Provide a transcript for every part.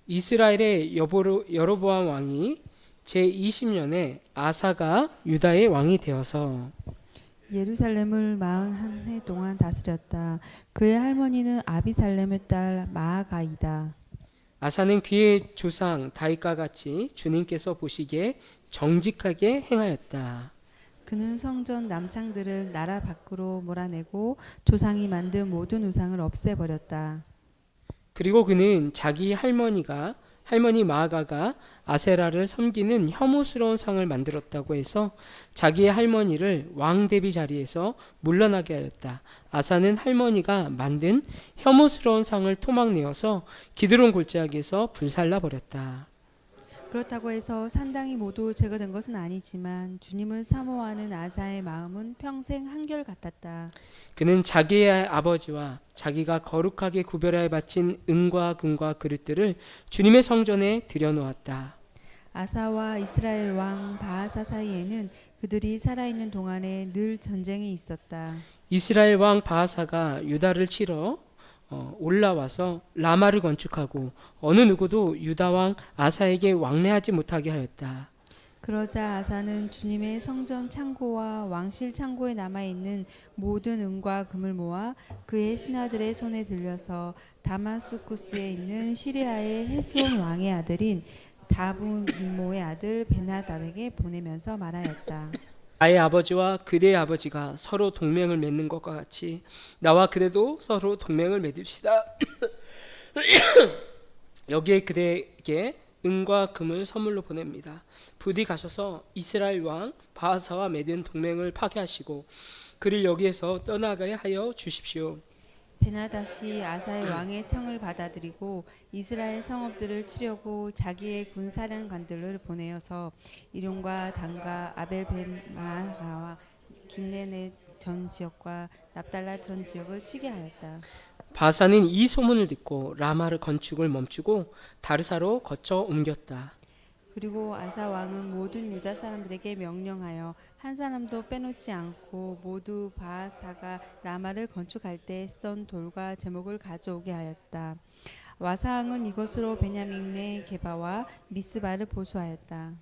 이스라엘의 여로보암 왕이 제20년에 아사가 유다의 왕이 되어서 예루살렘을 41해 동안 다스렸다. 그의 할머니는 아비살렘의 딸 마아가이다. 아사는 그의 조상 다윗과 같이 주님께서 보시기에 정직하게 행하였다. 그는 성전 남창들을 나라 밖으로 몰아내고 조상이 만든 모든 우상을 없애버렸다. 그리고 그는 자기 할머니 마아가가 아세라를 섬기는 혐오스러운 상을 만들었다고 해서 자기의 할머니를 왕 대비 자리에서 물러나게 하였다. 아사는 할머니가 만든 혐오스러운 상을 토막내어서 기드론 골짜기에서 불살라 버렸다. 그렇다고 해서 산당이 모두 제거된 것은 아니지만 주님을 사모하는 아사의 마음은 평생 한결같았다. 그는 자기의 아버지와 자기가 거룩하게 구별하여 바친 은과 금과 그릇들을 주님의 성전에 들여놓았다. 아사와 이스라엘 왕 바하사 사이에는 그들이 살아있는 동안에 늘 전쟁이 있었다. 이스라엘 왕 바하사가 유다를 치러 올라와서 라마를 건축하고 어느 누구도 유다 왕 아사에게 왕래하지 못하게 하였다. 그러자 아사는 주님의 성전 창고와 왕실 창고에 남아있는 모든 은과 금을 모아 그의 신하들의 손에 들려서 다마스쿠스에 있는 시리아의 헤스온 왕의 아들인 다브임모의 아들 베나닷에게 보내면서 말하였다. 나의 아버지와 그대의 아버지가 서로 동맹을 맺는 것과 같이 나와 그대도 서로 동맹을 맺읍시다. 여기에 그대에게 은과 금을 선물로 보냅니다. 부디 가셔서 이스라엘 왕 바하사와 맺은 동맹을 파괴하시고 그를 여기에서 떠나가게 하여 주십시오. 베나닷이 아사의 왕의 청을 받아들이고 이스라엘 성읍들을 치려고 자기의 군사령관들을 보내어서 이론과 단과 아벨베마하와 긴네네 전 지역과 납달라 전 지역을 치게 하였다. 바하사는 이 소문을 듣고 라마를 건축을 멈추고 다르사로 거쳐 옮겼다. 그리고 아사 왕은 모든 유다 사람들에게 명령하여 한 사람도 빼놓지 않고 모두 바하사가 라마를 건축할 때 쓰던 돌과 제목을 가져오게 하였다. 와사 왕은 이것으로 베냐민의 게바와 미스바를 보수하였다.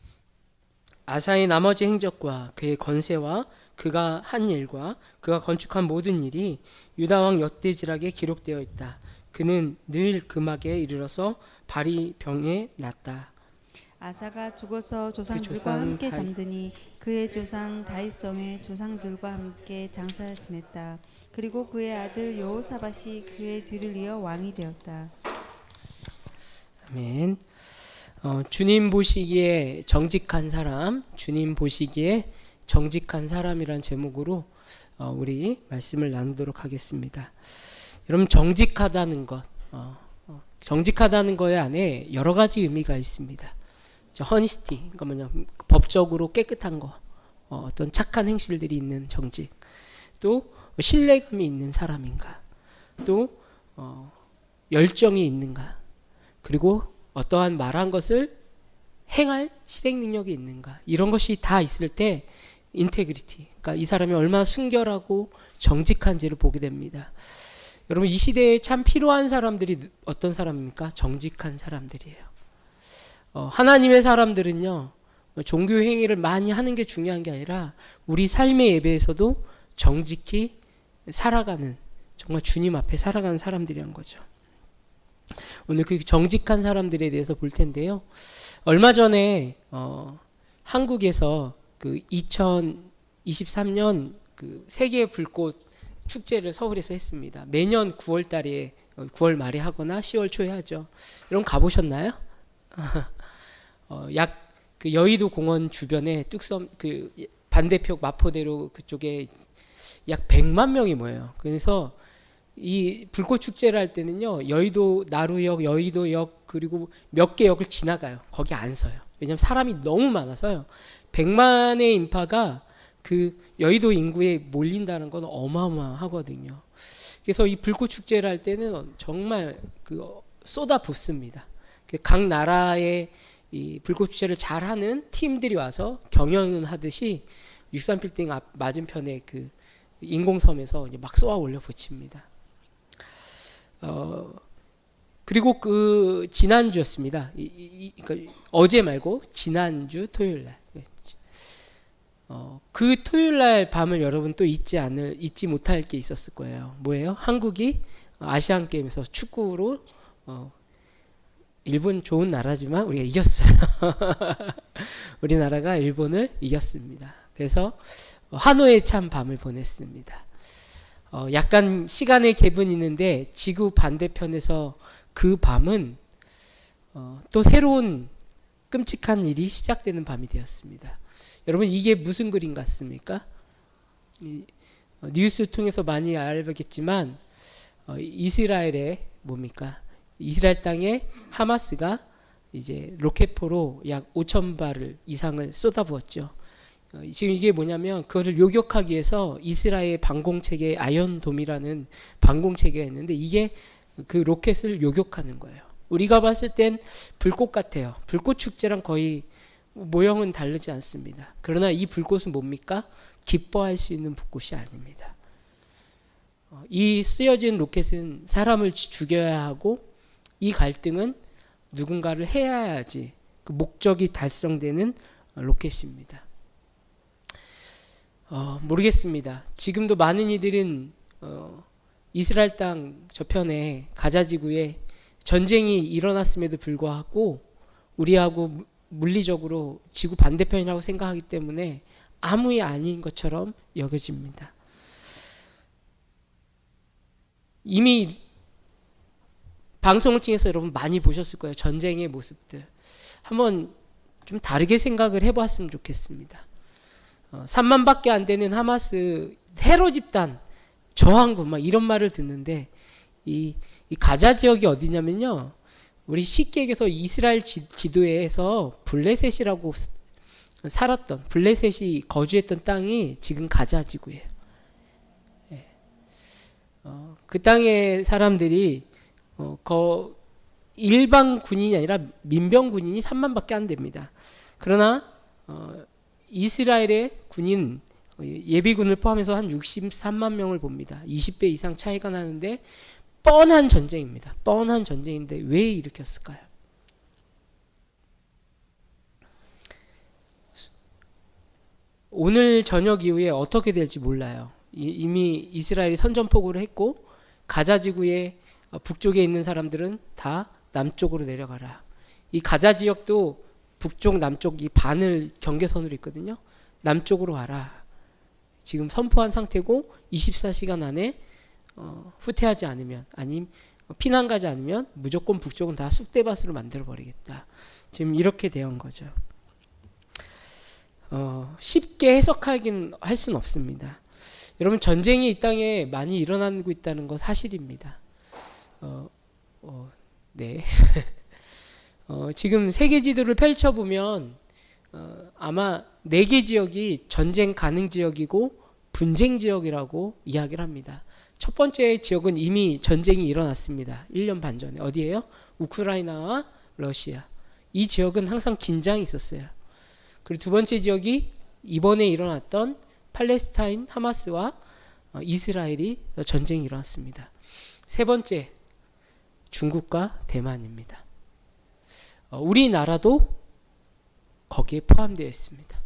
아사의 나머지 행적과 그의 건세와 그가 한 일과 그가 건축한 모든 일이 유다 왕 엿대지락에 기록되어 있다. 그는 늘 금하게 이르러서 발이 병에 났다. 아사가 죽어서 조상들과 조상 함께 다윗- 잠드니 그의 조상 다윗성의 조상들과 함께 장사 지냈다. 그리고 그의 아들 여호사밧이 그의 뒤를 이어 왕이 되었다. 아멘. 주님 보시기에 정직한 사람, 주님 보시기에 정직한 사람이란 제목으로 우리 말씀을 나누도록 하겠습니다. 여러분 정직하다는 것, 정직하다는 거에 안에 여러 가지 의미가 있습니다. 허니스티, 그러니까 뭐냐, 법적으로 깨끗한 거, 어떤 착한 행실들이 있는 정직, 또 신뢰감이 있는 사람인가, 또 열정이 있는가, 그리고 어떠한 말한 것을 행할 실행 능력이 있는가, 이런 것이 다 있을 때 인테그리티, 그러니까 이 사람이 얼마나 순결하고 정직한지를 보게 됩니다. 여러분 이 시대에 참 필요한 사람들이 어떤 사람입니까? 정직한 사람들이에요. 하나님의 사람들은요, 종교 행위를 많이 하는 게 중요한 게 아니라 우리 삶의 예배에서도 정직히 살아가는, 정말 주님 앞에 살아가는 사람들이란 거죠. 오늘 그 정직한 사람들에 대해서 볼 텐데요. 얼마 전에 한국에서 그 2023년 그 세계 불꽃 축제를 서울에서 했습니다. 매년 9월 달에 9월 말에 하거나 10월 초에 하죠. 여러분 가보셨나요? 약 그 여의도 공원 주변에 뚝섬 그 반대편 마포대로 그쪽에 약 100만 명이 모여요. 그래서 이 불꽃 축제를 할 때는요, 여의도 나루역, 여의도역 그리고 몇 개 역을 지나가요. 거기 안 서요. 왜냐하면 사람이 너무 많아서요. 100만의 인파가 그 여의도 인구에 몰린다는 건 어마어마하거든요. 그래서 이 불꽃 축제를 할 때는 정말 그 쏟아 붓습니다. 각 나라의 이 불꽃 축제를 잘하는 팀들이 와서 경연을 하듯이 63빌딩 앞 맞은편에 그 인공섬에서 이제 막 쏘아 올려 붙입니다. 그리고 그 지난주였습니다. 그러니까 어제 말고 지난주 토요일 날. 그 토요일 날 밤을 여러분 또 잊지 못할 게 있었을 거예요. 뭐예요? 한국이 아시안 게임에서 축구로 일본 좋은 나라지만 우리가 이겼어요. 우리나라가 일본을 이겼습니다. 그래서 한우에 찬 밤을 보냈습니다. 약간 시간의 갭은 있는데 지구 반대편에서 그 밤은 또 새로운 끔찍한 일이 시작되는 밤이 되었습니다. 여러분 이게 무슨 그림 같습니까? 뉴스를 통해서 많이 알겠지만 이스라엘의 뭡니까? 이스라엘 땅에 하마스가 이제 로켓포로 약 5,000발을 이상을 쏟아부었죠. 지금 이게 뭐냐면 그거를 요격하기 위해서 이스라엘 방공체계 아이언돔이라는 방공체계가 있는데 이게 그 로켓을 요격하는 거예요. 우리가 봤을 땐 불꽃 같아요. 불꽃 축제랑 거의 모형은 다르지 않습니다. 그러나 이 불꽃은 뭡니까? 기뻐할 수 있는 불꽃이 아닙니다. 이 쓰여진 로켓은 사람을 죽여야 하고 이 갈등은 누군가를 해야지 그 목적이 달성되는 로켓입니다. 모르겠습니다. 지금도 많은 이들은 이스라엘 땅 저편에 가자 지구에 전쟁이 일어났음에도 불구하고 우리하고 물리적으로 지구 반대편이라고 생각하기 때문에 아무 일 아닌 것처럼 여겨집니다. 이미 방송을 통해서 여러분 많이 보셨을 거예요. 전쟁의 모습들. 한번 좀 다르게 생각을 해봤으면 좋겠습니다. 3만밖에 안 되는 하마스 테러 집단 저항군 막 이런 말을 듣는데 이 가자 지역이 어디냐면요. 우리 쉽게 얘기해서 이스라엘 지도에서 블레셋이라고 살았던 블레셋이 거주했던 땅이 지금 가자 지구예요. 그 땅의 사람들이 일반 군인이 아니라 민병 군인이 3만밖에 안 됩니다. 그러나 이스라엘의 군인 예비군을 포함해서 한 63만 명을 봅니다. 20배 이상 차이가 나는데 뻔한 전쟁입니다. 뻔한 전쟁인데 왜 일으켰을까요? 오늘 저녁 이후에 어떻게 될지 몰라요. 이미 이스라엘이 선전포고를 했고 가자 지구의 북쪽에 있는 사람들은 다 남쪽으로 내려가라. 이 가자 지역도 북쪽 남쪽 이 반을 경계선으로 있거든요. 남쪽으로 가라. 지금 선포한 상태고 24시간 안에 후퇴하지 않으면 아니면 피난 가지 않으면 무조건 북쪽은 다 쑥대밭으로 만들어 버리겠다. 지금 이렇게 되어 거죠. 쉽게 해석하긴 할 수는 없습니다. 여러분 전쟁이 이 땅에 많이 일어나고 있다는 거 사실입니다. 네. 지금 세계 지도를 펼쳐보면 아마 4개 지역이 전쟁 가능 지역이고 분쟁 지역이라고 이야기를 합니다. 첫 번째 지역은 이미 전쟁이 일어났습니다. 1년 반 전에. 어디예요? 우크라이나와 러시아. 이 지역은 항상 긴장이 있었어요. 그리고 두 번째 지역이 이번에 일어났던 팔레스타인 하마스와 이스라엘이 전쟁이 일어났습니다. 세 번째 중국과 대만입니다. 우리나라도 거기에 포함되어 있습니다.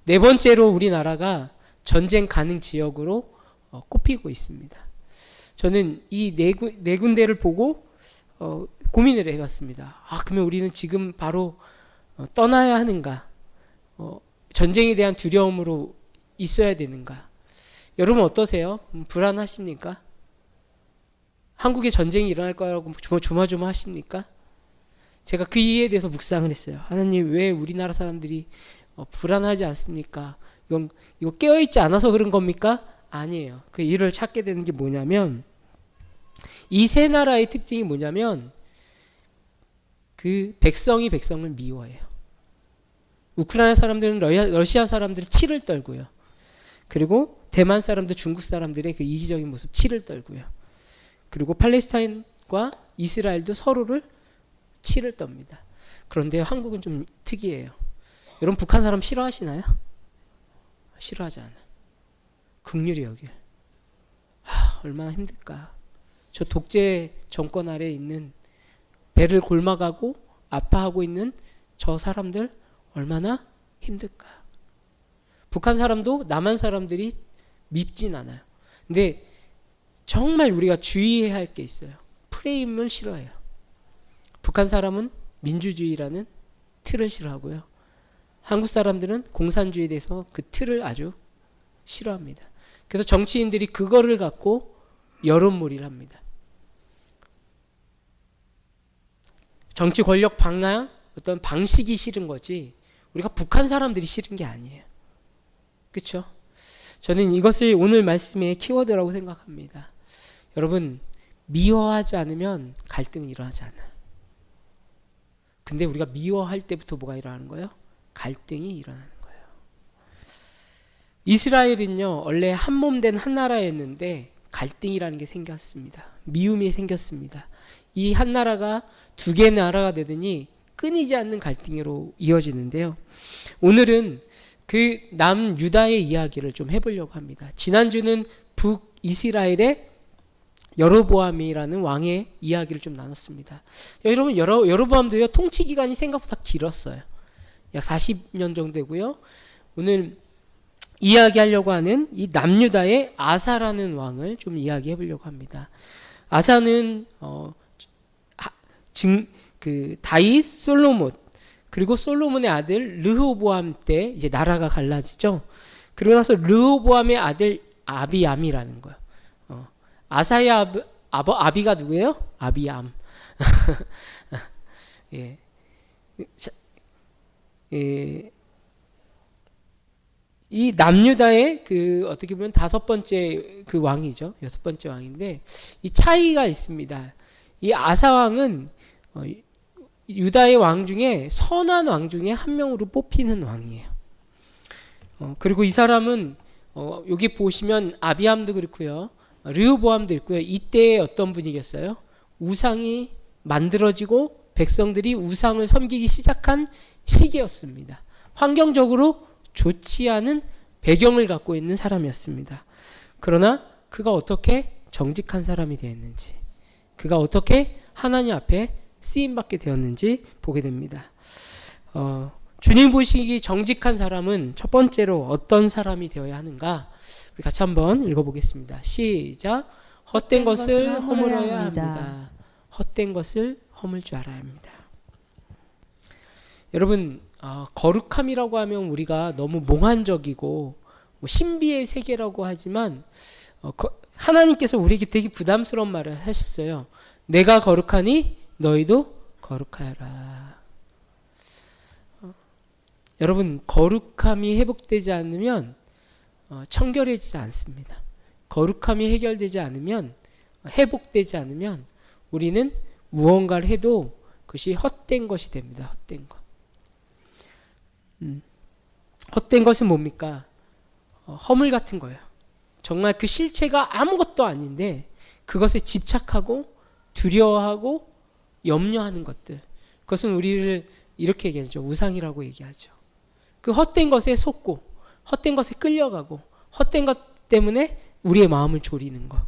네 번째로 우리나라가 전쟁 가능 지역으로 꼽히고 있습니다. 저는 이 네 군데를 보고 고민을 해봤습니다. 그러면 우리는 지금 바로 떠나야 하는가? 전쟁에 대한 두려움으로 있어야 되는가? 여러분 어떠세요? 불안하십니까? 한국에 전쟁이 일어날 거라고 조마조마하십니까? 제가 그 이유에 대해서 묵상을 했어요. 하나님 왜 우리나라 사람들이 불안하지 않습니까? 이거 깨어있지 않아서 그런 겁니까? 아니에요. 그 이유를 찾게 되는 게 뭐냐면 이 세 나라의 특징이 뭐냐면 그 백성이 백성을 미워해요. 우크라이나 사람들은 러시아 사람들 치를 떨고요. 그리고 대만 사람들 중국 사람들의 그 이기적인 모습 치를 떨고요. 그리고 팔레스타인과 이스라엘도 서로를 치를 떱니다. 그런데 한국은 좀 특이해요. 여러분 북한 사람 싫어하시나요? 싫어하지 않아요. 긍휼히 여겨요. 얼마나 힘들까. 저 독재 정권 아래에 있는 배를 골마가고 아파하고 있는 저 사람들 얼마나 힘들까. 북한 사람도 남한 사람들이 밉진 않아요. 근데 정말 우리가 주의해야 할 게 있어요. 프레임을 싫어해요. 북한 사람은 민주주의라는 틀을 싫어하고요. 한국 사람들은 공산주의에 대해서 그 틀을 아주 싫어합니다. 그래서 정치인들이 그거를 갖고 여론몰이를 합니다. 정치 권력 방향, 어떤 방식이 싫은 거지 우리가 북한 사람들이 싫은 게 아니에요. 그렇죠? 저는 이것을 오늘 말씀의 키워드라고 생각합니다. 여러분, 미워하지 않으면 갈등이 일어나지 않아요. 근데 우리가 미워할 때부터 뭐가 일어나는 거예요? 갈등이 일어나는 거예요. 이스라엘은요, 원래 한 몸 된 한 나라였는데 갈등이라는 게 생겼습니다. 미움이 생겼습니다. 이 한 나라가 두 개의 나라가 되더니 끊이지 않는 갈등으로 이어지는데요. 오늘은 그 남유다의 이야기를 좀 해보려고 합니다. 지난주는 북이스라엘의 여로보암이라는 왕의 이야기를 좀 나눴습니다. 여러분, 여로보암도요, 통치 기간이 생각보다 길었어요. 약 40년 정도 되고요. 오늘 이야기하려고 하는 이 남유다의 아사라는 왕을 좀 이야기해 보려고 합니다. 아사는 다윗, 솔로몬, 그리고 솔로몬의 아들 르호보암 때 이제 나라가 갈라지죠. 그러고 나서 르호보암의 아들 아비암이라는 거예요. 아사의 아비가 누구예요? 아비암. 예. 이 남유다의 그 어떻게 보면 다섯 번째 그 왕이죠. 여섯 번째 왕인데 이 차이가 있습니다. 이 아사 왕은 유다의 왕 중에 선한 왕 중에 한 명으로 뽑히는 왕이에요. 그리고 이 사람은 여기 보시면 아비암도 그렇고요. 르호보암도 있고요. 이때의 어떤 분이겠어요? 우상이 만들어지고 백성들이 우상을 섬기기 시작한 시기였습니다. 환경적으로 좋지 않은 배경을 갖고 있는 사람이었습니다. 그러나 그가 어떻게 정직한 사람이 되었는지, 그가 어떻게 하나님 앞에 쓰임받게 되었는지 보게 됩니다. 주님 보시기 정직한 사람은 첫 번째로 어떤 사람이 되어야 하는가? 우리 같이 한번 읽어보겠습니다. 시작. 헛된 것을 허물어야 합니다. 헛된 것을 허물 줄 알아야 합니다. 여러분, 거룩함이라고 하면 우리가 너무 몽환적이고 신비의 세계라고 하지만 하나님께서 우리에게 되게 부담스러운 말을 하셨어요. 내가 거룩하니 너희도 거룩하여라. 여러분, 거룩함이 회복되지 않으면 청결해지지 않습니다. 거룩함이 해결되지 않으면, 회복되지 않으면 우리는 무언가를 해도 그것이 헛된 것이 됩니다. 헛된 것. 헛된 것은 뭡니까? 허물 같은 거예요. 정말 그 실체가 아무것도 아닌데 그것에 집착하고 두려워하고 염려하는 것들. 그것은 우리를 이렇게 얘기하죠. 우상이라고 얘기하죠. 그 헛된 것에 속고 헛된 것에 끌려가고 헛된 것 때문에 우리의 마음을 졸이는 것.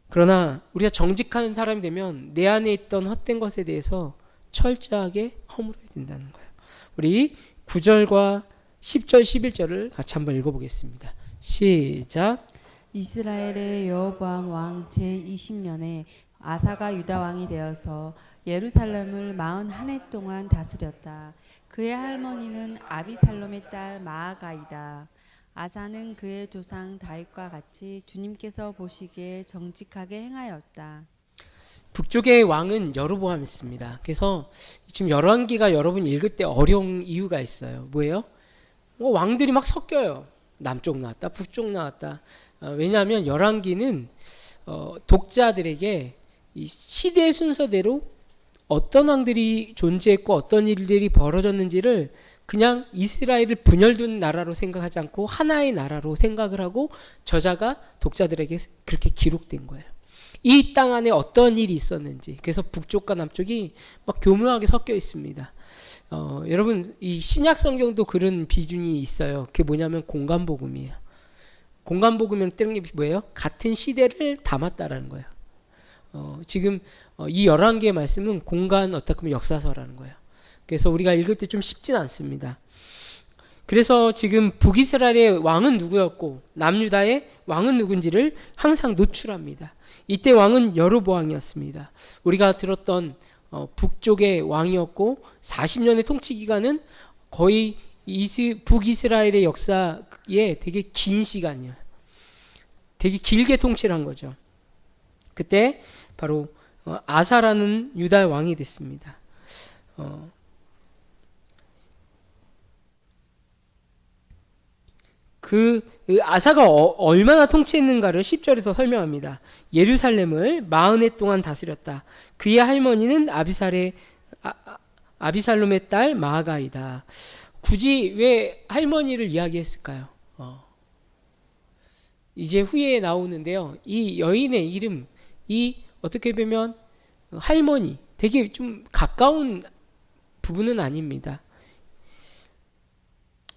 그러나 우리가 정직한 사람이 되면 내 안에 있던 헛된 것에 대해서 철저하게 허물어야 된다는 거예요. 우리 9절과 10절, 11절을 같이 한번 읽어보겠습니다. 시작. 이스라엘의 여로보암 왕 제20년에 아사가 유다 왕이 되어서 예루살렘을 41해 동안 다스렸다. 그의 할머니는 아비살롬의 딸 마아가이다. 아사는 그의 조상 다윗과 같이 주님께서 보시기에 정직하게 행하였다. 북쪽의 왕은 여로보암이었습니다. 그래서 지금 열왕기가 여러분 읽을 때 어려운 이유가 있어요. 뭐예요? 왕들이 막 섞여요. 남쪽 나왔다, 북쪽 나왔다. 왜냐하면 열왕기는 독자들에게 이 시대 순서대로 어떤 왕들이 존재했고 어떤 일들이 벌어졌는지를 그냥 이스라엘을 분열된 나라로 생각하지 않고 하나의 나라로 생각을 하고 저자가 독자들에게 그렇게 기록된 거예요. 이 땅 안에 어떤 일이 있었는지. 그래서 북쪽과 남쪽이 막 교묘하게 섞여 있습니다. 여러분, 이 신약 성경도 그런 비중이 있어요. 그게 뭐냐면 공간복음이에요. 공간복음이라는 게 뭐예요? 같은 시대를 담았다라는 거예요. 지금 이 11개의 말씀은 공간 어떻게 보면 역사서라는 거예요. 그래서 우리가 읽을 때 좀 쉽진 않습니다. 그래서 지금 북이스라엘의 왕은 누구였고 남유다의 왕은 누군지를 항상 노출합니다. 이때 왕은 여로보암이었습니다. 우리가 들었던 북쪽의 왕이었고 40년의 통치 기간은 거의 북이스라엘의 역사에 되게 긴 시간이에요. 되게 길게 통치를 한 거죠. 그때 바로 아사라는 유다의 왕이 됐습니다. 그 아사가 얼마나 통치했는가를 10절에서 설명합니다. 예루살렘을 40해 동안 다스렸다. 그의 할머니는 아비살롬의 딸 마아가이다. 굳이 왜 할머니를 이야기했을까요? 이제 후에 나오는데요. 이 여인의 이름, 이 어떻게 보면 할머니, 되게 좀 가까운 부분은 아닙니다.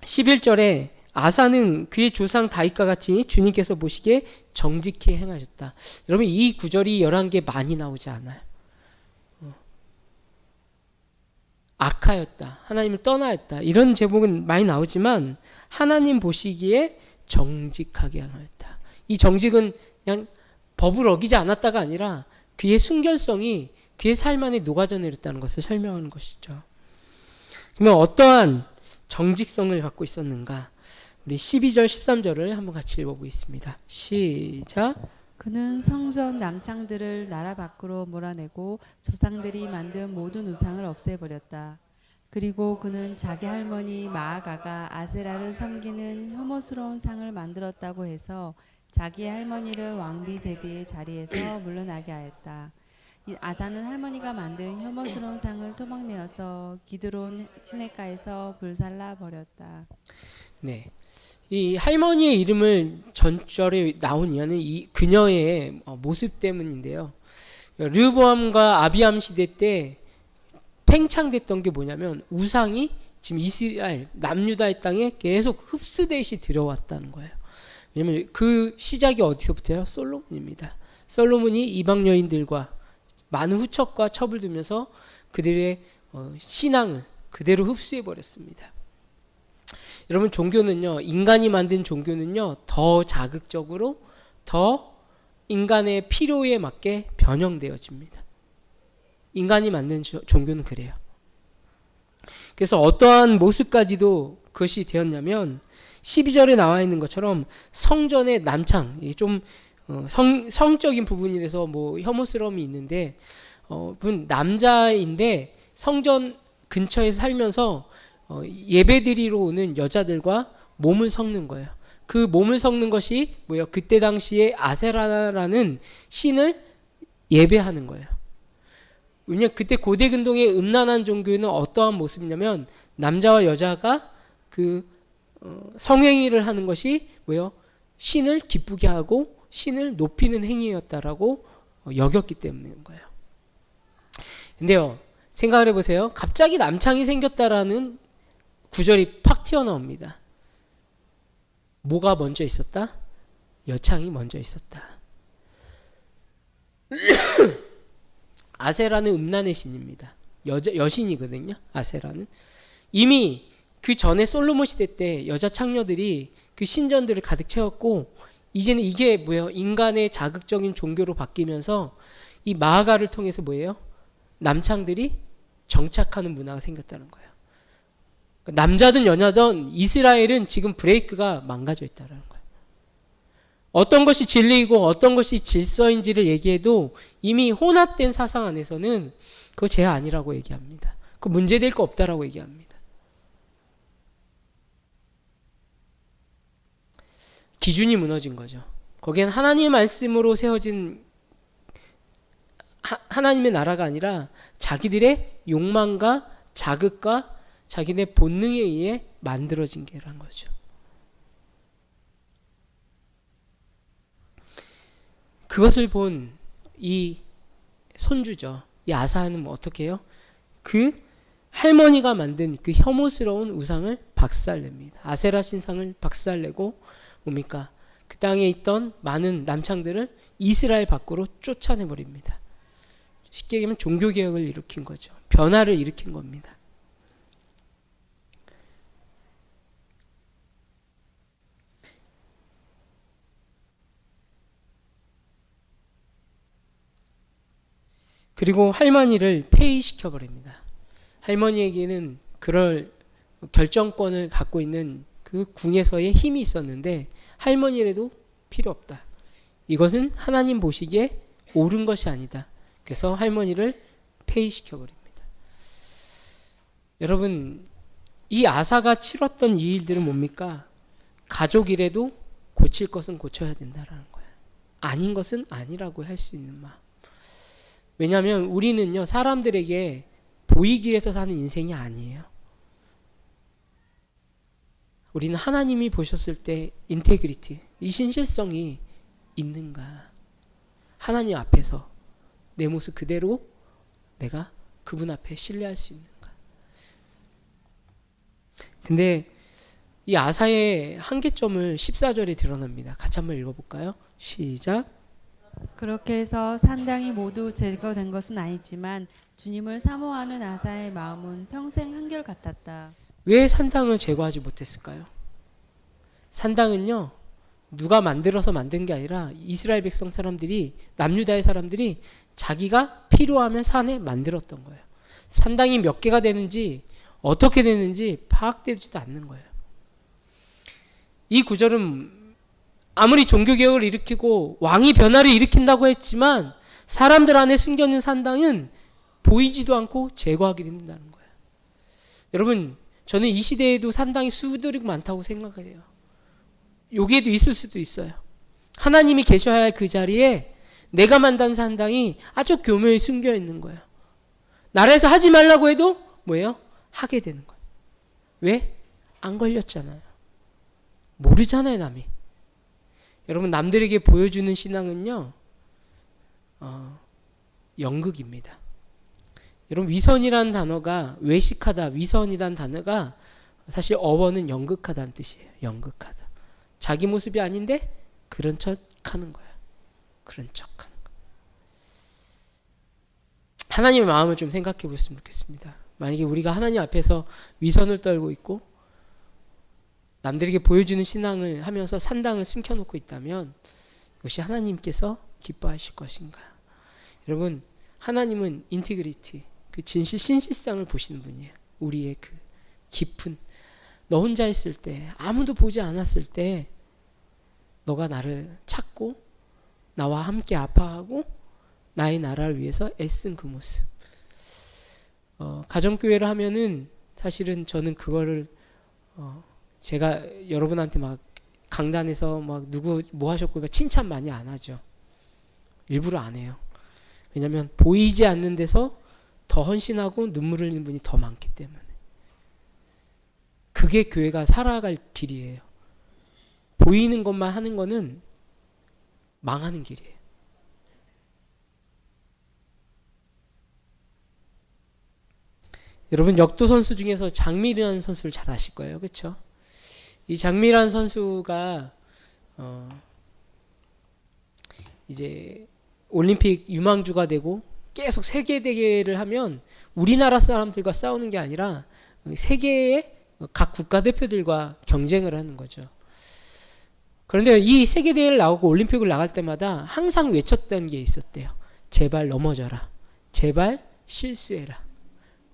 11절에 아사는 그의 조상 다윗과 같이 주님께서 보시기에 정직히 행하셨다. 여러분 이 구절이 11개 많이 나오지 않아요. 악하였다. 하나님을 떠나였다. 이런 제목은 많이 나오지만 하나님 보시기에 정직하게 행하였다. 이 정직은 그냥 법을 어기지 않았다가 아니라 그의 순결성이 그의 삶 안에 녹아져 내렸다는 것을 설명하는 것이죠. 그러면 어떠한 정직성을 갖고 있었는가? 우리 12절 13절을 한번 같이 읽어보겠습니다. 시작. 그는 성전 남창들을 나라 밖으로 몰아내고 조상들이 만든 모든 우상을 없애버렸다. 그리고 그는 자기 할머니 마아가가 아세라를 섬기는 혐오스러운 상을 만들었다고 해서 자기 할머니를 왕비 대비의 자리에서 물러나게 하였다. 이 아사는 할머니가 만든 혐오스러운 상을 토막내어서 기드론 시냇가에서 불살라 버렸다. 네. 이 할머니의 이름을 전절에 나온 이유는 이 그녀의 모습 때문인데요. 르호보암과 아비암 시대 때 팽창됐던 게 뭐냐면 우상이 지금 이스라엘 남유다의 땅에 계속 흡수되시 들어왔다는 거예요. 왜냐면 그 시작이 어디서부터요? 솔로몬입니다. 솔로몬이 이방 여인들과 많은 후척과 첩을 두면서 그들의 신앙을 그대로 흡수해 버렸습니다. 여러분 종교는요, 인간이 만든 종교는요 더 자극적으로 더 인간의 필요에 맞게 변형되어집니다. 인간이 만든 종교는 그래요. 그래서 어떠한 모습까지도 그것이 되었냐면 12절에 나와 있는 것처럼 성전의 남창, 좀 성적인 부분이라서 뭐 혐오스러움이 있는데 남자인데 성전 근처에 살면서 예배드리러 오는 여자들과 몸을 섞는 거예요. 그 몸을 섞는 것이 뭐예요? 그때 당시에 아세라라는 신을 예배하는 거예요. 왜냐하면 그때 고대 근동의 음란한 종교는 어떠한 모습이냐면 남자와 여자가 그 성행위를 하는 것이 뭐예요? 신을 기쁘게 하고 신을 높이는 행위였다라고 여겼기 때문인 거예요. 근데요, 생각을 해보세요. 갑자기 남창이 생겼다라는 구절이 팍 튀어나옵니다. 뭐가 먼저 있었다? 여창이 먼저 있었다. 아세라는 음란의 신입니다. 여신이거든요. 아세라는. 이미 그 전에 솔로몬 시대 때 여자 창녀들이 그 신전들을 가득 채웠고 이제는 이게 뭐예요? 인간의 자극적인 종교로 바뀌면서 이 마아가를 통해서 뭐예요? 남창들이 정착하는 문화가 생겼다는 거예요. 남자든 여자든 이스라엘은 지금 브레이크가 망가져 있다는 거예요. 어떤 것이 진리이고 어떤 것이 질서인지를 얘기해도 이미 혼합된 사상 안에서는 그거 죄 아니라고 얘기합니다. 그 문제될 거 없다라고 얘기합니다. 기준이 무너진 거죠. 거기엔 하나님의 말씀으로 세워진 하나님의 나라가 아니라 자기들의 욕망과 자극과 자기네 본능에 의해 만들어진 게란 거죠. 그것을 본 이 손주죠. 이 아사는 뭐 어떻게 해요? 그 할머니가 만든 그 혐오스러운 우상을 박살냅니다. 아세라 신상을 박살내고 뭡니까? 그 땅에 있던 많은 남창들을 이스라엘 밖으로 쫓아내버립니다. 쉽게 얘기하면 종교개혁을 일으킨 거죠. 변화를 일으킨 겁니다. 그리고 할머니를 폐위시켜버립니다. 할머니에게는 그럴 결정권을 갖고 있는 그 궁에서의 힘이 있었는데 할머니라도 필요 없다. 이것은 하나님 보시기에 옳은 것이 아니다. 그래서 할머니를 폐위시켜버립니다. 여러분, 이 아사가 치렀던 이 일들은 뭡니까? 가족이라도 고칠 것은 고쳐야 된다라는 거예요. 아닌 것은 아니라고 할 수 있는 마음. 왜냐하면 우리는요, 사람들에게 보이기 위해서 사는 인생이 아니에요. 우리는 하나님이 보셨을 때 인테그리티, 이 신실성이 있는가? 하나님 앞에서 내 모습 그대로 내가 그분 앞에 신뢰할 수 있는가? 근데 이 아사의 한계점을 14절에 드러납니다. 같이 한번 읽어볼까요? 시작. 그렇게 해서 산당이 모두 제거된 것은 아니지만 주님을 사모하는 아사의 마음은 평생 한결같았다. 왜 산당을 제거하지 못했을까요? 산당은요, 누가 만들어서 만든 게 아니라 이스라엘 백성 사람들이, 남유다의 사람들이 자기가 필요하면 산에 만들었던 거예요. 산당이 몇 개가 되는지 어떻게 되는지 파악되지도 않는 거예요. 이 구절은 아무리 종교개혁을 일으키고 왕이 변화를 일으킨다고 했지만 사람들 안에 숨겨있는 산당은 보이지도 않고 제거하기 힘든다는 거예요. 여러분, 저는 이 시대에도 산당이 수두룩 많다고 생각해요. 여기에도 있을 수도 있어요. 하나님이 계셔야 할 그 자리에 내가 만든 산당이 아주 교묘히 숨겨 있는 거예요. 나라에서 하지 말라고 해도 뭐예요? 하게 되는 거예요. 왜? 안 걸렸잖아요. 모르잖아요, 남이. 여러분, 남들에게 보여주는 신앙은요, 연극입니다. 여러분, 위선이라는 단어가, 외식하다, 위선이라는 단어가 사실 어원은 연극하다는 뜻이에요. 연극하다. 자기 모습이 아닌데 그런 척 하는 거야. 그런 척 하는 거야. 하나님의 마음을 좀 생각해 보셨으면 좋겠습니다. 만약에 우리가 하나님 앞에서 위선을 떨고 있고 남들에게 보여주는 신앙을 하면서 산당을 숨겨놓고 있다면 이것이 하나님께서 기뻐하실 것인가? 여러분, 하나님은 인티그리티, 그 진실, 신실성을 보시는 분이에요. 우리의 그 깊은, 너 혼자 있을 때, 아무도 보지 않았을 때 너가 나를 찾고 나와 함께 아파하고 나의 나라를 위해서 애쓴 그 모습. 가정교회를 하면은 사실은 저는 그거를 제가 여러분한테 막 강단에서 막 누구 뭐 하셨고 칭찬 많이 안 하죠. 일부러 안 해요. 왜냐하면 보이지 않는 데서 더 헌신하고 눈물 흘리는 분이 더 많기 때문에. 그게 교회가 살아갈 길이에요. 보이는 것만 하는 거는 망하는 길이에요. 여러분, 역도 선수 중에서 장밀이라는 선수를 잘 아실 거예요. 그렇죠? 이 장밀이라는 선수가 이제 올림픽 유망주가 되고 계속 세계 대회를 하면 우리나라 사람들과 싸우는 게 아니라 세계의 각 국가대표들과 경쟁을 하는 거죠. 그런데 이 세계 대회를 나오고 올림픽을 나갈 때마다 항상 외쳤던 게 있었대요. 제발 넘어져라. 제발 실수해라.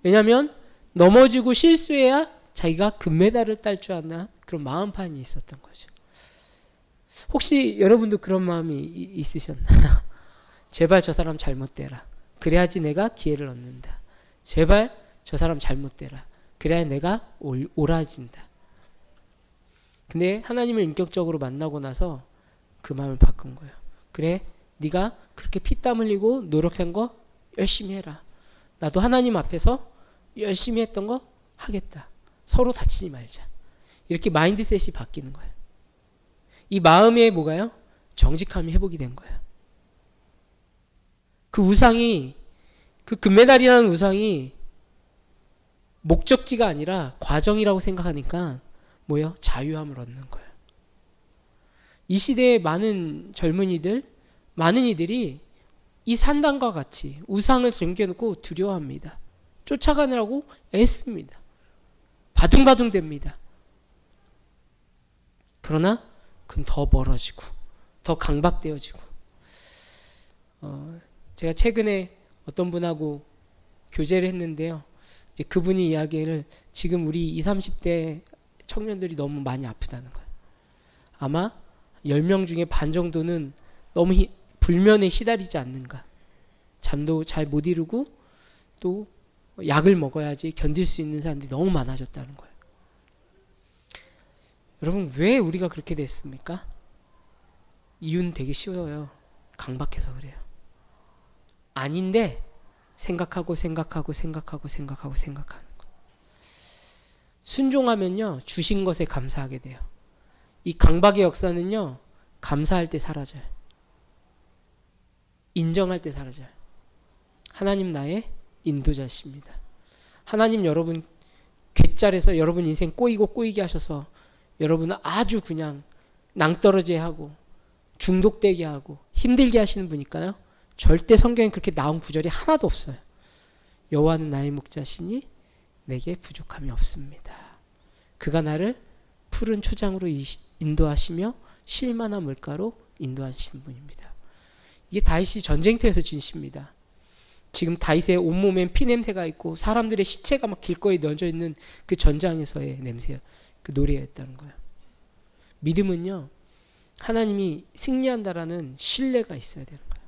왜냐하면 넘어지고 실수해야 자기가 금메달을 딸 줄 아는 그런 마음판이 있었던 거죠. 혹시 여러분도 그런 마음이 있으셨나요? 제발 저 사람 잘못되라. 그래야지 내가 기회를 얻는다. 제발 저 사람 잘못되라. 그래야 내가 옳아진다. 근데 하나님을 인격적으로 만나고 나서 그 마음을 바꾼 거예요. 그래, 네가 그렇게 피땀 흘리고 노력한 거 열심히 해라. 나도 하나님 앞에서 열심히 했던 거 하겠다. 서로 다치지 말자. 이렇게 마인드셋이 바뀌는 거예요. 이 마음에 뭐가요? 정직함이 회복이 된 거예요. 그 우상이, 그 금메달이라는 우상이 목적지가 아니라 과정이라고 생각하니까 뭐예요? 자유함을 얻는 거예요. 이 시대의 많은 젊은이들, 많은 이들이 이 산당과 같이 우상을 섬겨놓고 두려워합니다. 쫓아가느라고 애씁니다. 바둥바둥 됩니다. 그러나 그건 더 멀어지고 더 강박되어지고 제가 최근에 어떤 분하고 교제를 했는데요. 이제 그분이 이야기를 지금 우리 20, 30대 청년들이 너무 많이 아프다는 거예요. 아마 10명 중에 반 정도는 너무 불면에 시달리지 않는가. 잠도 잘 못 이루고 또 약을 먹어야지 견딜 수 있는 사람들이 너무 많아졌다는 거예요. 여러분 왜 우리가 그렇게 됐습니까? 이유는 되게 쉬워요. 강박해서 그래요. 아닌데 생각하고 생각하는 거. 순종하면요 주신 것에 감사하게 돼요. 이 강박의 역사는요 감사할 때 사라져요. 인정할 때 사라져요. 하나님 나의 인도자십니다. 하나님 여러분 괵잘해서 여러분 인생 꼬이고 꼬이게 하셔서 여러분은 아주 그냥 낭떠러지게 하고 중독되게 하고 힘들게 하시는 분이니까요. 절대 성경에 그렇게 나온 구절이 하나도 없어요. 여호와는 나의 목자시니 내게 부족함이 없습니다. 그가 나를 푸른 초장으로 인도하시며 쉴만한 물가로 인도하시는 분입니다. 이게 다윗이 전쟁터에서 진시입니다. 지금 다윗의 온몸엔 피냄새가 있고 사람들의 시체가 막 길거리에 던져 있는 그 전장에서의 냄새예요. 그 노래였다는 거예요. 믿음은요 하나님이 승리한다라는 신뢰가 있어야 되는 거예요.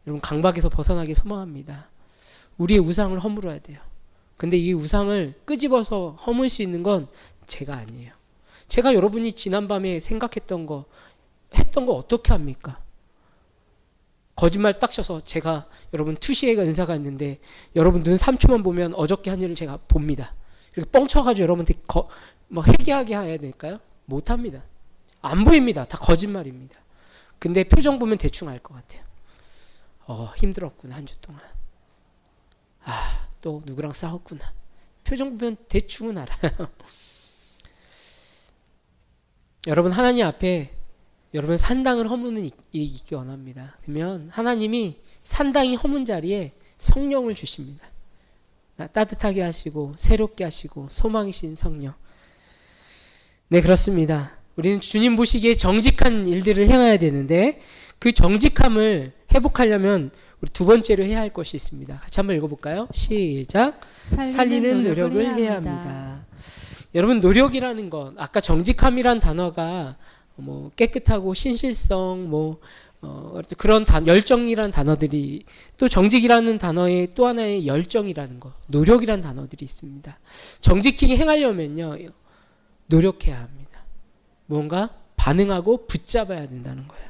여러분 강박에서 벗어나기 소망합니다. 우리의 우상을 허물어야 돼요. 근데 이 우상을 끄집어서 허물 수 있는 건 제가 아니에요. 제가 여러분이 지난밤에 생각했던 거 했던 거 어떻게 합니까? 거짓말 딱 쳐서 제가 여러분 투시의 은사가 있는데 여러분 눈 3초만 보면 어저께 한 일을 제가 봅니다. 이렇게 뻥쳐가지고 여러분한테 뭐 회개하게 해야 될까요? 못합니다. 안 보입니다. 다 거짓말입니다. 근데 표정 보면 대충 알 것 같아요. 힘들었구나 한 주 동안. 또 누구랑 싸웠구나. 표정 보면 대충은 알아요. 여러분 하나님 앞에 여러분 산당을 허무는 일이 있기 원합니다. 그러면 하나님이 산당이 허문 자리에 성령을 주십니다. 따뜻하게 하시고 새롭게 하시고 소망이신 성령. 네 그렇습니다. 우리는 주님 보시기에 정직한 일들을 행해야 되는데 그 정직함을 회복하려면 우리 두 번째로 해야 할 것이 있습니다. 같이 한번 읽어볼까요? 시작. 살리는 노력을 해야 합니다. 여러분 노력이라는 것 아까 정직함이란 단어가 뭐 깨끗하고 신실성 그런 열정이라는 단어들이 또 정직이라는 단어의 또 하나의 열정이라는 것 노력이라는 단어들이 있습니다. 정직히 행하려면요 노력해야 합니다. 뭔가 반응하고 붙잡아야 된다는 거예요.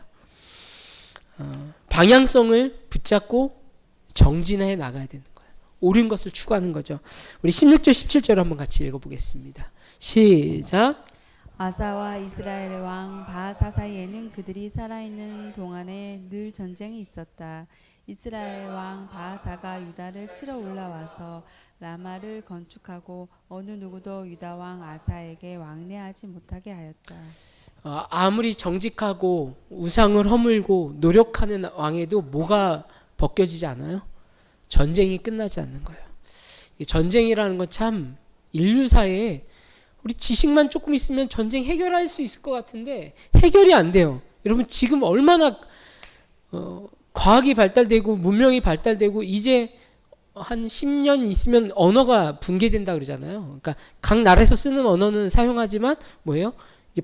방향성을 붙잡고 정진해 나가야 되는 거예요. 옳은 것을 추구하는 거죠. 우리 16절 17절 한번 같이 읽어보겠습니다. 시작. 아사와 이스라엘의 왕 바하사 사이에는 그들이 살아있는 동안에 늘 전쟁이 있었다. 이스라엘 왕 바하사가 유다를 치러 올라와서 라마를 건축하고 어느 누구도 유다 왕 아사에게 왕래하지 못하게 하였다. 아무리 정직하고 우상을 허물고 노력하는 왕에도 뭐가 벗겨지지 않아요? 전쟁이 끝나지 않는 거예요. 전쟁이라는 건 참 인류사에 우리 지식만 조금 있으면 전쟁 해결할 수 있을 것 같은데 해결이 안 돼요. 여러분 지금 얼마나 과학이 발달되고 문명이 발달되고 이제 한 10년 있으면 언어가 붕괴된다 그러잖아요. 그러니까 각 나라에서 쓰는 언어는 사용하지만 뭐예요?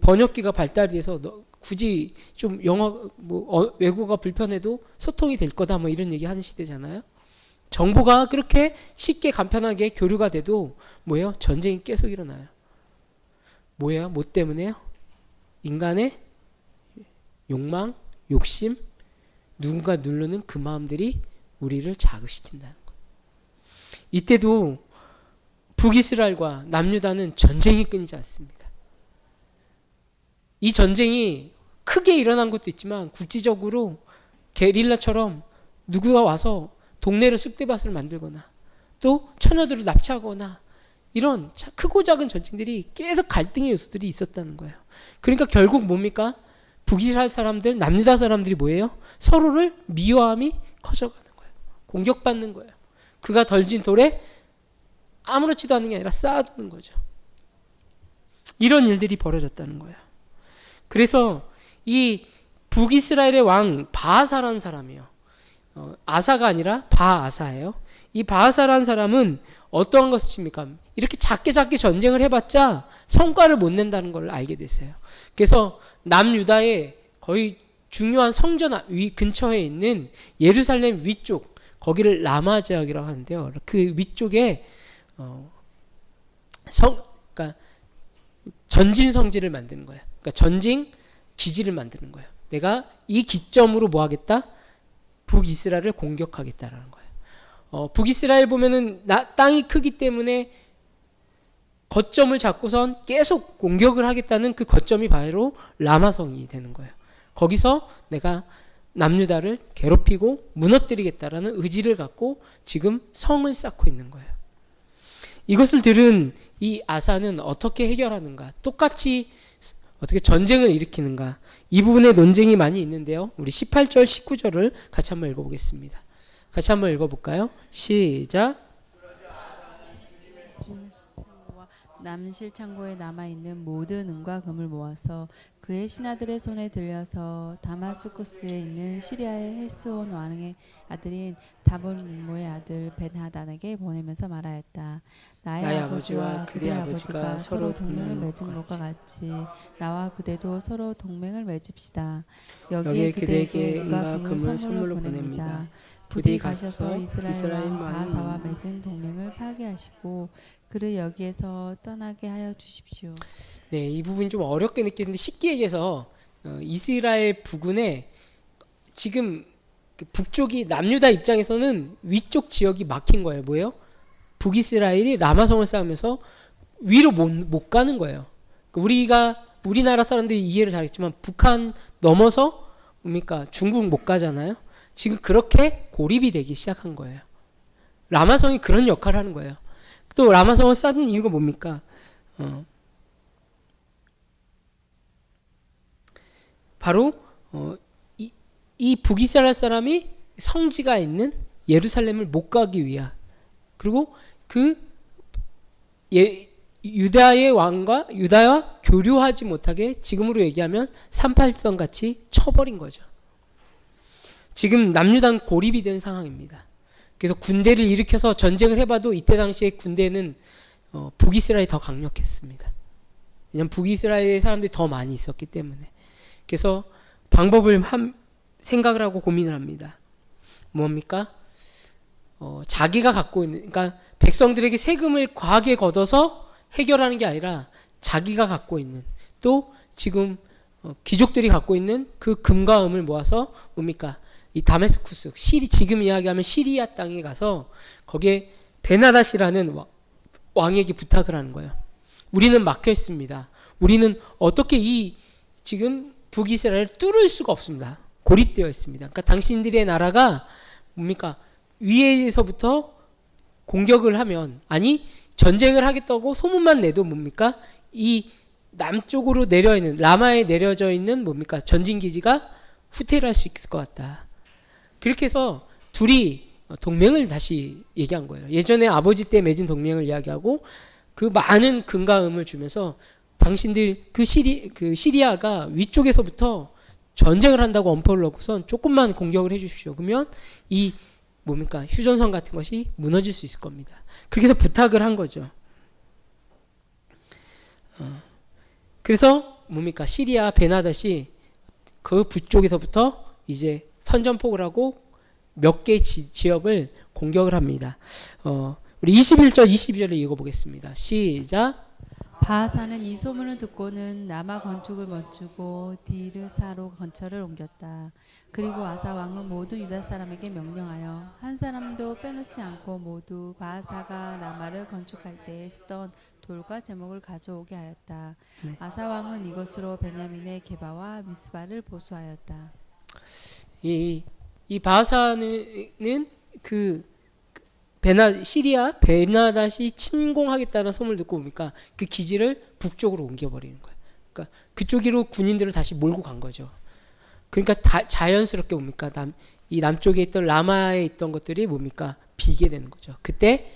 번역기가 발달이 돼서 굳이 좀 영어 외국어가 불편해도 소통이 될 거다 뭐 이런 얘기 하는 시대잖아요. 정보가 그렇게 쉽게 간편하게 교류가 돼도 뭐예요? 전쟁이 계속 일어나요. 뭐예요? 뭐 때문에요? 인간의 욕망, 욕심, 누군가 누르는 그 마음들이 우리를 자극시킨다는 거예요. 이때도 북이스라엘과 남유다는 전쟁이 끊이지 않습니다. 이 전쟁이 크게 일어난 것도 있지만 국지적으로 게릴라처럼 누구가 와서 동네를 쑥대밭을 만들거나 또 처녀들을 납치하거나 이런 크고 작은 전쟁들이 계속 갈등의 요소들이 있었다는 거예요. 그러니까 결국 뭡니까? 북이스라엘 사람들, 남유다 사람들이 뭐예요? 서로를 미워함이 커져가는 거예요. 공격받는 거예요. 그가 던진 돌에 아무렇지도 않은 게 아니라 쌓아두는 거죠. 이런 일들이 벌어졌다는 거예요. 그래서 이 북이스라엘의 왕 바아사라는 사람이에요. 아사가 아니라 바아사예요. 이 바아사라는 사람은 어떠한 것을 칩니까? 이렇게 작게 전쟁을 해봤자 성과를 못 낸다는 걸 알게 됐어요. 그래서 남유다의 거의 중요한 성전 근처에 있는 예루살렘 위쪽, 거기를 라마 지역이라고 하는데요. 그 위쪽에 그러니까 전진 성지를 만드는 거예요. 그러니까 전진 기지를 만드는 거예요. 내가 이 기점으로 뭐 하겠다? 북이스라엘을 공격하겠다라는 거예요. 북이스라엘 보면은 땅이 크기 때문에 거점을 잡고선 계속 공격을 하겠다는 그 거점이 바로 라마성이 되는 거예요. 거기서 내가 남유다를 괴롭히고 무너뜨리겠다라는 의지를 갖고 지금 성을 쌓고 있는 거예요. 이것을 들은 이 아사는 어떻게 해결하는가? 똑같이 어떻게 전쟁을 일으키는가? 이 부분에 논쟁이 많이 있는데요. 우리 18절, 19절을 같이 한번 읽어보겠습니다. 같이 한번 읽어볼까요? 시작. 남실 창고에 남아있는 모든 은과 금을 모아서 그의 신하들의 손에 들려서 다마스쿠스에 있는 시리아의 헤스온 왕의 아들인 다볼모의 아들 벤하단에게 보내면서 말하였다. 나의 아버지와 그의 아버지가 서로 동맹을 맺은 것과 같이 나와 그대도 서로 동맹을 맺읍시다. 여기에 그대에게 은과 금을 선물로 보냅니다. 부디 가셔서 이스라엘 왕 바하사와 맺은 동맹을 파괴하시고 그를 여기에서 떠나게 하여 주십시오. 네, 이 부분이 좀 어렵게 느끼는데 쉽게 얘기해서 이스라엘 부근에 지금 그 북쪽이 남유다 입장에서는 위쪽 지역이 막힌 거예요. 뭐예요? 북이스라엘이 라마성을 쌓으면서 위로 못 가는 거예요. 우리나라 사람들이 이해를 잘했지만 북한 넘어서 뭡니까? 중국 못 가잖아요. 지금 그렇게 고립이 되기 시작한 거예요. 라마성이 그런 역할을 하는 거예요. 또 라마성을 쌓은 이유가 뭡니까? 바로 이 북이스라엘 사람이 성지가 있는 예루살렘을 못 가기 위한, 그리고 유다의 왕과 유다와 교류하지 못하게 지금으로 얘기하면 38선 같이 쳐버린 거죠. 지금 남유다는 고립이 된 상황입니다. 그래서 군대를 일으켜서 전쟁을 해봐도 이때 당시에 군대는 북이스라엘이 더 강력했습니다. 왜냐하면 북이스라엘 사람들이 더 많이 있었기 때문에. 그래서 방법을 생각을 하고 고민을 합니다. 뭡니까? 자기가 갖고 있는, 그러니까 백성들에게 세금을 과하게 걷어서 해결하는 게 아니라 자기가 갖고 있는, 또 지금 귀족들이 갖고 있는 그 금과 은을 모아서 뭡니까? 이 다메스쿠스, 지금 이야기하면 시리아 땅에 가서 거기에 베나닷이라는 왕에게 부탁을 하는 거예요. 우리는 막혀 있습니다. 우리는 어떻게 지금 북이스라엘을 뚫을 수가 없습니다. 고립되어 있습니다. 그러니까 당신들의 나라가 뭡니까? 위에서부터 공격을 하면, 아니 전쟁을 하겠다고 소문만 내도 뭡니까? 이 남쪽으로 내려 있는, 라마에 내려져 있는 뭡니까? 전진기지가 후퇴를 할 수 있을 것 같다. 그렇게 해서 둘이 동맹을 다시 얘기한 거예요. 예전에 아버지 때 맺은 동맹을 이야기하고 그 많은 금과 은을 주면서 당신들 그 시리아가 위쪽에서부터 전쟁을 한다고 엄포를 넣고선 조금만 공격을 해주십시오. 그러면 이 뭡니까? 휴전선 같은 것이 무너질 수 있을 겁니다. 그렇게 해서 부탁을 한 거죠. 그래서 뭡니까? 시리아 베나닷이 그 북쪽에서부터 이제 선전포고를 하고 몇 개 지역을 공격을 합니다. 우리 21절, 22절을 읽어보겠습니다. 시작. 바하사는 이 소문을 듣고는 라마 건축을 멈추고 디르사로 건처를 옮겼다. 그리고 아사 왕은 모든 유다 사람에게 명령하여 한 사람도 빼놓지 않고 모두 바하사가 라마를 건축할 때에 쓰던 돌과 제목을 가져오게 하였다. 네. 아사 왕은 이것으로 베냐민의 게바와 미스바를 보수하였다. 이 바하사는 시리아 베나닷이 침공하겠다는 소문을 듣고 뭡니까? 그 기지를 북쪽으로 옮겨버리는 거예요. 그러니까 그쪽으로 군인들을 다시 몰고 간 거죠. 그러니까 자연스럽게 뭡니까? 이 남쪽에 있던 라마에 있던 것들이 뭡니까? 비게 되는 거죠. 그때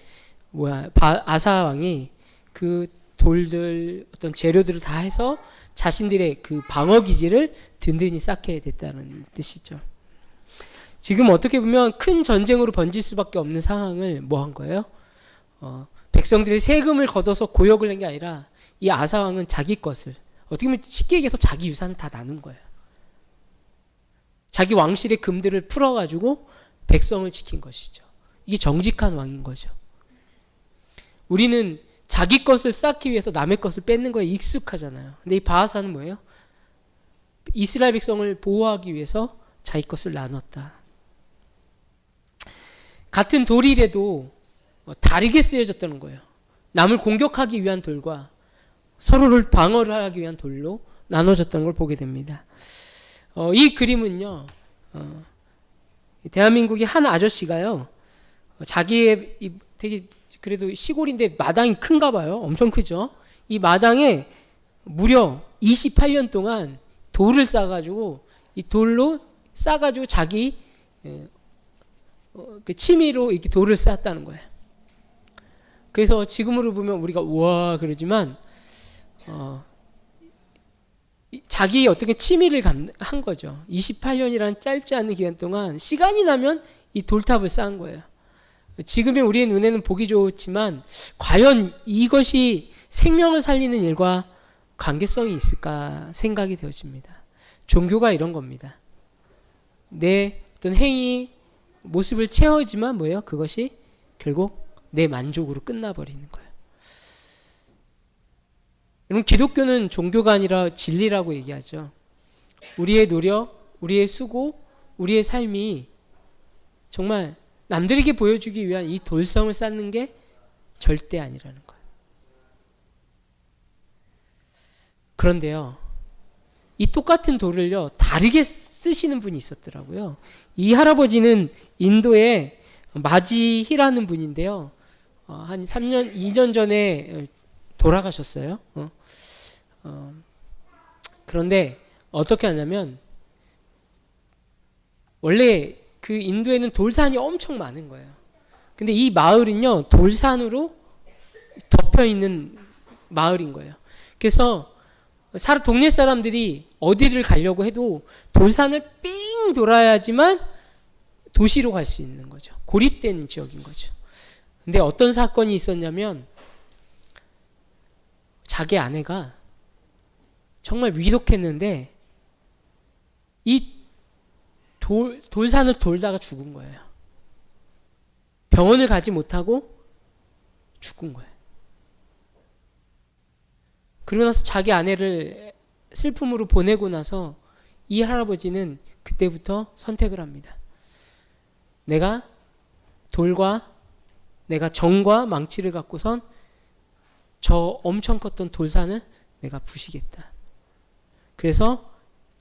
아사 왕이 그 돌들 어떤 재료들을 다 해서 자신들의 그 방어 기지를 든든히 쌓게 됐다는 뜻이죠. 지금 어떻게 보면 큰 전쟁으로 번질 수밖에 없는 상황을 뭐 한 거예요? 백성들이 세금을 걷어서 고역을 낸 게 아니라 이 아사 왕은 자기 것을, 어떻게 보면 쉽게 얘기해서 자기 유산을 다 나눈 거예요. 자기 왕실의 금들을 풀어가지고 백성을 지킨 것이죠. 이게 정직한 왕인 거죠. 우리는 자기 것을 쌓기 위해서 남의 것을 뺏는 거에 익숙하잖아요. 근데 이 바하사는 뭐예요? 이스라엘 백성을 보호하기 위해서 자기 것을 나눴다. 같은 돌이라도 다르게 쓰여졌다는 거예요. 남을 공격하기 위한 돌과 서로를 방어를 하기 위한 돌로 나눠졌던 걸 보게 됩니다. 이 그림은요, 대한민국의 한 아저씨가요, 자기의 되게 그래도 시골인데 마당이 큰가 봐요. 엄청 크죠. 이 마당에 무려 28년 동안 돌을 싸가지고 이 돌로 싸가지고 자기 그 취미로 이렇게 돌을 쌓았다는 거예요. 그래서 지금으로 보면 우리가 우와 그러지만 자기의 어떻게 취미를 한 거죠. 28년이라는 짧지 않은 기간 동안 시간이 나면 이 돌탑을 쌓은 거예요. 지금의 우리의 눈에는 보기 좋지만 과연 이것이 생명을 살리는 일과 관계성이 있을까 생각이 되어집니다. 종교가 이런 겁니다. 내 어떤 행위, 모습을 채워지만 뭐예요? 그것이 결국 내 만족으로 끝나버리는 거예요. 여러분, 기독교는 종교가 아니라 진리라고 얘기하죠. 우리의 노력, 우리의 수고, 우리의 삶이 정말 남들에게 보여주기 위한 이 돌성을 쌓는 게 절대 아니라는 거예요. 그런데요, 이 똑같은 돌을요, 다르게 쓰시는 분이 있었더라고요. 이 할아버지는 인도의 마지히라는 분인데요. 한 3년, 2년 전에 돌아가셨어요. 그런데 어떻게 하냐면, 원래 그 인도에는 돌산이 엄청 많은 거예요. 근데 이 마을은요, 돌산으로 덮여 있는 마을인 거예요. 그래서 동네 사람들이 어디를 가려고 해도 돌산을 삥 돌아야지만 도시로 갈 수 있는 거죠. 고립된 지역인 거죠. 근데 어떤 사건이 있었냐면, 자기 아내가 정말 위독했는데 이 돌산을 돌다가 죽은 거예요. 병원을 가지 못하고 죽은 거예요. 그러고 나서 자기 아내를 슬픔으로 보내고 나서 이 할아버지는 그때부터 선택을 합니다. 내가 정과 망치를 갖고선 저 엄청 컸던 돌산을 내가 부시겠다. 그래서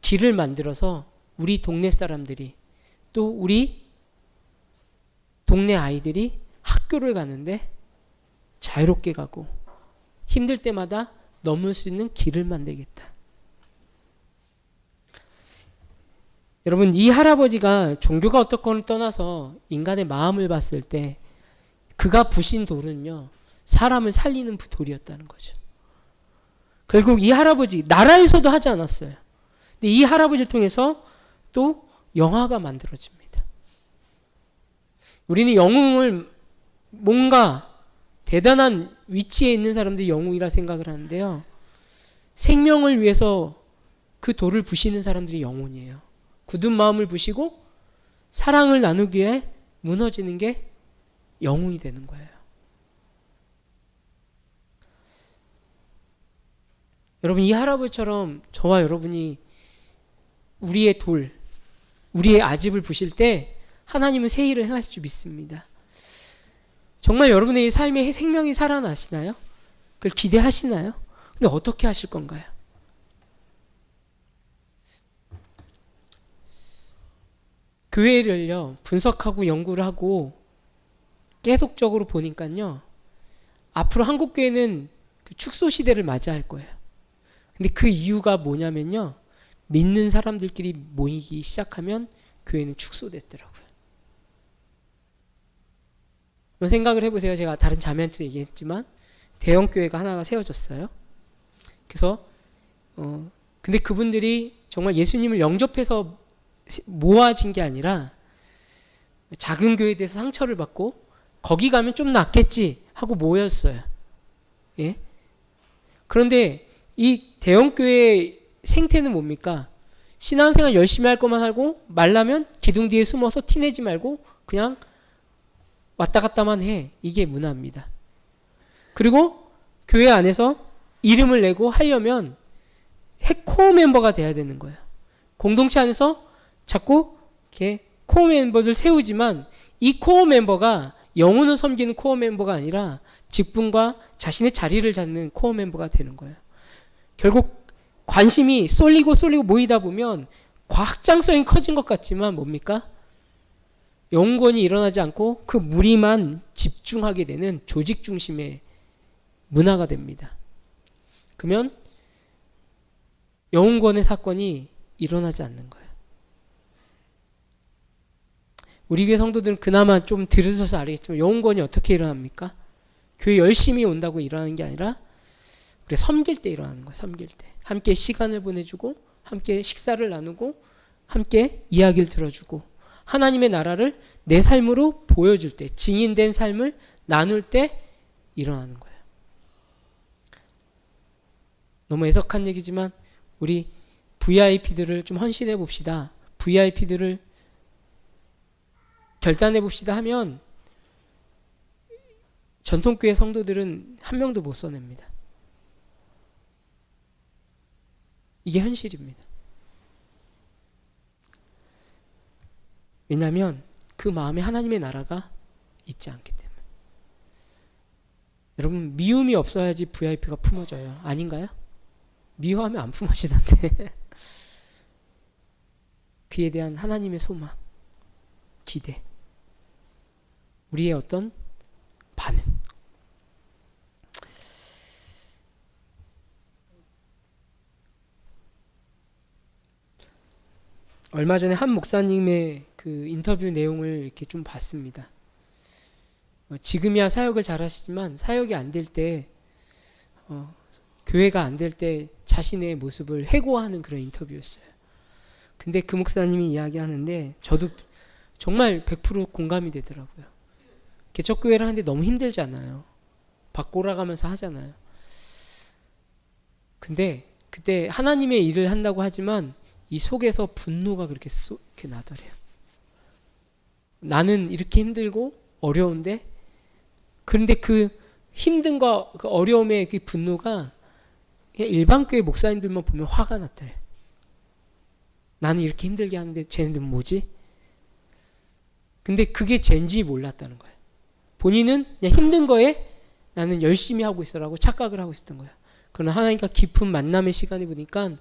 길을 만들어서 우리 동네 사람들이, 또 우리 동네 아이들이 학교를 가는데 자유롭게 가고 힘들 때마다 넘을 수 있는 길을 만들겠다. 여러분, 이 할아버지가 종교가 어떻건을 떠나서 인간의 마음을 봤을 때 그가 부신 돌은요, 사람을 살리는 돌이었다는 거죠. 결국 이 할아버지, 나라에서도 하지 않았어요. 근데 이 할아버지를 통해서 또 영화가 만들어집니다. 우리는 영웅을 뭔가 대단한 위치에 있는 사람들이 영웅이라 생각을 하는데요. 생명을 위해서 그 돌을 부시는 사람들이 영웅이에요. 굳은 마음을 부시고 사랑을 나누기에 무너지는 게 영웅이 되는 거예요. 여러분, 이 할아버지처럼 저와 여러분이 우리의 돌, 우리의 아집을 부실 때 하나님은 새 일을 행하실 줄 믿습니다. 정말 여러분의 삶에 생명이 살아나시나요? 그걸 기대하시나요? 근데 어떻게 하실 건가요? 교회를요, 분석하고 연구를 하고 계속적으로 보니까요, 앞으로 한국 교회는 그 축소 시대를 맞이할 거예요. 근데 그 이유가 뭐냐면요, 믿는 사람들끼리 모이기 시작하면 교회는 축소됐더라고요. 한번 생각을 해보세요. 제가 다른 자매한테도 얘기했지만 대형 교회가 하나가 세워졌어요. 그래서 근데 그분들이 정말 예수님을 영접해서 모아진 게 아니라 작은 교회에 대해서 상처를 받고 거기 가면 좀 낫겠지 하고 모였어요. 예? 그런데 이 대형 교회의 생태는 뭡니까? 신앙생활 열심히 할 것만 하고 말라면 기둥 뒤에 숨어서 티내지 말고 그냥 왔다 갔다만 해. 이게 문화입니다. 그리고 교회 안에서 이름을 내고 하려면 코어 멤버가 돼야 되는 거예요. 공동체 안에서 자꾸 이렇게 코어 멤버들 세우지만 이 코어 멤버가 영혼을 섬기는 코어 멤버가 아니라 직분과 자신의 자리를 잡는 코어 멤버가 되는 거예요. 결국 관심이 쏠리고 모이다 보면 확장성이 커진 것 같지만 뭡니까? 영혼권이 일어나지 않고 그 무리만 집중하게 되는 조직 중심의 문화가 됩니다. 그러면 영혼권의 사건이 일어나지 않는 거예요. 우리 교회 성도들은 그나마 좀 들으셔서 알겠지만 영혼권이 어떻게 일어납니까? 교회 열심히 온다고 일어나는 게 아니라 우리 섬길 때 일어나는 거예요. 섬길 때. 함께 시간을 보내주고 함께 식사를 나누고 함께 이야기를 들어주고 하나님의 나라를 내 삶으로 보여줄 때 증인된 삶을 나눌 때 일어나는 거예요. 너무 애석한 얘기지만 우리 VIP들을 좀 헌신해 봅시다. VIP들을 결단해 봅시다 하면 전통교회 성도들은 한 명도 못 써냅니다. 이게 현실입니다. 왜냐하면 그 마음에 하나님의 나라가 있지 않기 때문에. 여러분 미움이 없어야지 VIP가 품어져요. 아닌가요? 미워하면 안 품어지던데. 그에 대한 하나님의 소망, 기대, 우리의 어떤 반응. 얼마 전에 한 목사님의 그 인터뷰 내용을 이렇게 좀 봤습니다. 지금이야 사역을 잘하시지만 사역이 안 될 때, 교회가 안 될 때 자신의 모습을 회고하는 그런 인터뷰였어요. 근데 그 목사님이 이야기하는데 저도 정말 100% 공감이 되더라고요. 개척교회를 하는데 너무 힘들잖아요. 바꿔라가면서 하잖아요. 근데 그때 하나님의 일을 한다고 하지만 이 속에서 분노가 그렇게 나더래요. 나는 이렇게 힘들고 어려운데 그런데 그 힘든과 그 어려움의 그 분노가 일반 교회 목사님들만 보면 화가 났더래. 나는 이렇게 힘들게 하는데 쟤네들은 뭐지? 근데 그게 쟤인지 몰랐다는 거예요. 본인은 그냥 힘든 거에 나는 열심히 하고 있어라고 착각을 하고 있었던 거예요. 그러나 하나님과 깊은 만남의 시간이 보니까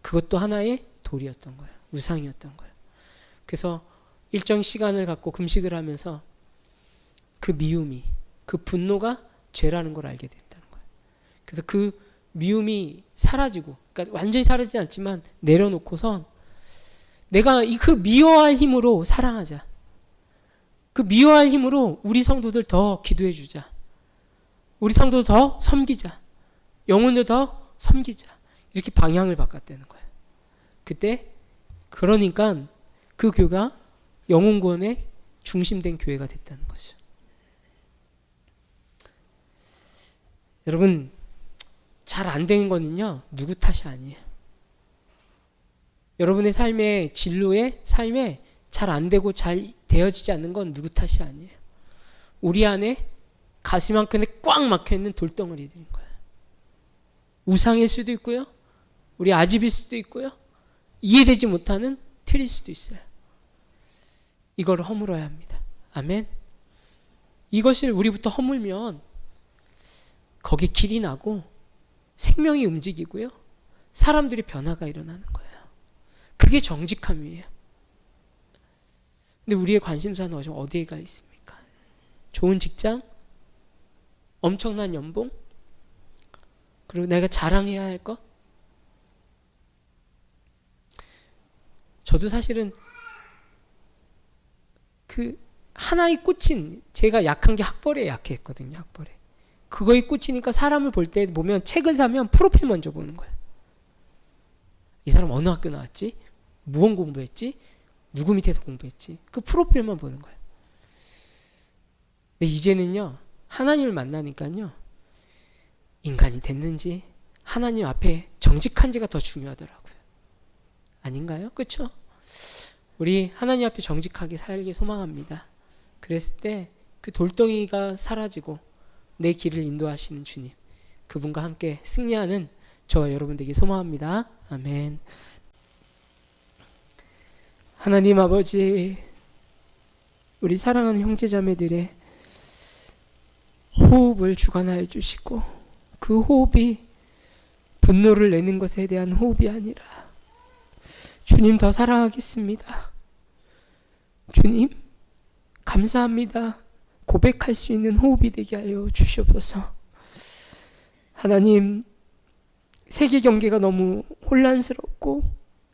그것도 하나의 돌이었던 거예요. 우상이었던 거예요. 그래서 일정 시간을 갖고 금식을 하면서 그 미움이, 그 분노가 죄라는 걸 알게 됐다는 거예요. 그래서 그 미움이 사라지고, 그러니까 완전히 사라지지 않지만 내려놓고선 내가 그 미워할 힘으로 사랑하자. 그 미워할 힘으로 우리 성도들 더 기도해 주자. 우리 성도들 더 섬기자. 영혼들 더 섬기자. 이렇게 방향을 바꿨다는 거예요. 그때 그러니까 그 교회가 영혼구원에 중심된 교회가 됐다는 거죠. 여러분 잘 안 되는 거는요 누구 탓이 아니에요. 여러분의 삶의 진로의 삶에 잘 안 되고 잘 되어지지 않는 건 누구 탓이 아니에요. 우리 안에 가슴 한켠에 꽉 막혀있는 돌덩어리들인 거예요. 우상일 수도 있고요. 우리 아집일 수도 있고요. 이해되지 못하는 틀일 수도 있어요. 이걸 허물어야 합니다. 아멘. 이것을 우리부터 허물면 거기에 길이 나고 생명이 움직이고요. 사람들이 변화가 일어나는 거예요. 그게 정직함이에요. 근데 우리의 관심사는 어디가 있습니까? 좋은 직장, 엄청난 연봉, 그리고 내가 자랑해야 할 것. 저도 사실은 그 하나의 꽂힌, 제가 약한 게 학벌에 약했거든요. 학벌에. 그거에 꽂히니까 사람을 볼 때 보면, 책을 사면 프로필 먼저 보는 거예요. 이 사람 어느 학교 나왔지? 무언 공부했지? 누구 밑에서 공부했지? 그 프로필만 보는 거예요. 근데 이제는요, 하나님을 만나니까요, 인간이 됐는지 하나님 앞에 정직한지가 더 중요하더라고요. 아닌가요? 그렇죠? 우리 하나님 앞에 정직하게 살길 소망합니다. 그랬을 때 그 돌덩이가 사라지고 내 길을 인도하시는 주님, 그분과 함께 승리하는 저와 여러분 되길 소망합니다. 아멘. 하나님 아버지, 우리 사랑하는 형제자매들의 호흡을 주관하여 주시고, 그 호흡이 분노를 내는 것에 대한 호흡이 아니라 주님 더 사랑하겠습니다. 주님 감사합니다. 고백할 수 있는 호흡이 되게 하여 주시옵소서. 하나님, 세계 경계가 너무 혼란스럽고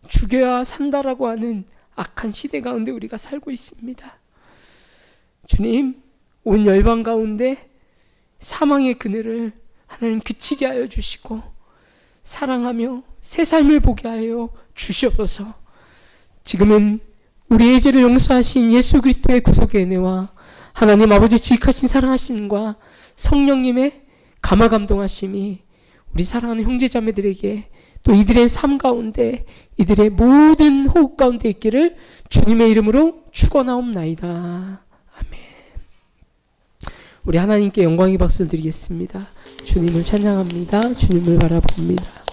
죽여야 산다라고 하는 악한 시대 가운데 우리가 살고 있습니다. 주님, 온 열방 가운데 사망의 그늘을 하나님 그치게 하여 주시고 사랑하며 새 삶을 보게 하여 주시옵소서. 지금은 우리의 죄를 용서하신 예수 그리스도의 구속의 은혜와 하나님 아버지 지극하신 사랑하심과 성령님의 감화 감동하심이 우리 사랑하는 형제자매들에게 또 이들의 삶 가운데 이들의 모든 호흡 가운데 있기를 주님의 이름으로 축원하옵나이다. 아멘. 우리 하나님께 영광의 박수를 드리겠습니다. 주님을 찬양합니다. 주님을 바라봅니다.